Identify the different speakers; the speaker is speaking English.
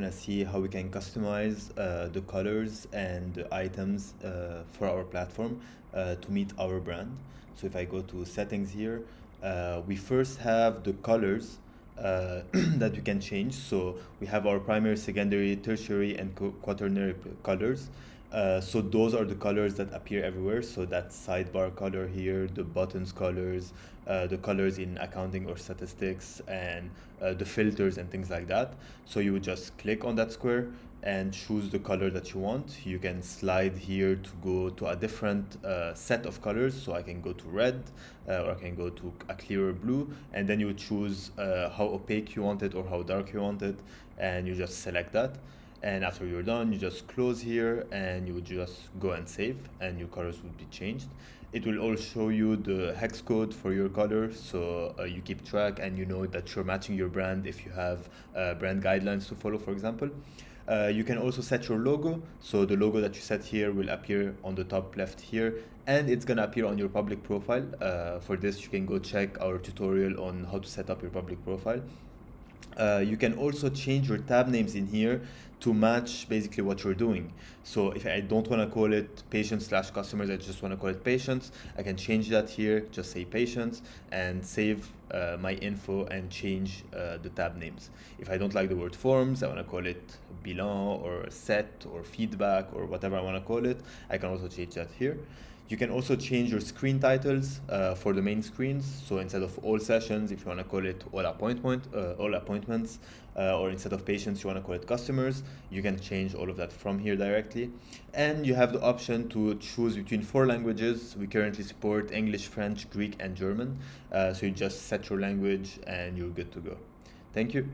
Speaker 1: gonna see how we can customize the colors and the items for our platform to meet our brand. So if I go to settings here, we first have the colors that we can change. So we have our primary, secondary, tertiary, and quaternary colors. So those are the colors that appear everywhere. So that sidebar color here, the buttons colors, the colors in accounting or statistics, and the filters and things like that. So you would just click on that square and choose the color that you want. You can slide here to go to a different set of colors. So I can go to red or I can go to a clearer blue, and then you choose how opaque you want it or how dark you want it, and you just select that. And after you're done, you just close here and you would just go and save, and your colors would be changed. It will also show you the hex code for your color, so you keep track and you know that you're matching your brand if you have brand guidelines to follow, for example. You can also set your logo, so the logo that you set here will appear on the top left here, and it's gonna appear on your public profile. For this, you can go check our tutorial on how to set up your public profile. You can also change your tab names in here to match basically what you're doing. So if I don't want to call it patients slash customers, I just want to call it patients, I can change that here, just say patients, and save my info and change the tab names. If I don't like the word forms, I want to call it bilan or set or feedback or whatever I want to call it, I can also change that here. You can also change your screen titles for the main screens. So instead of all sessions, if you want to call it all appointments, or instead of patients, you want to call it customers, you can change all of that from here directly. And you have the option to choose between 4 languages. We currently support English, French, Greek, and German. So you just set your language and you're good to go. Thank you.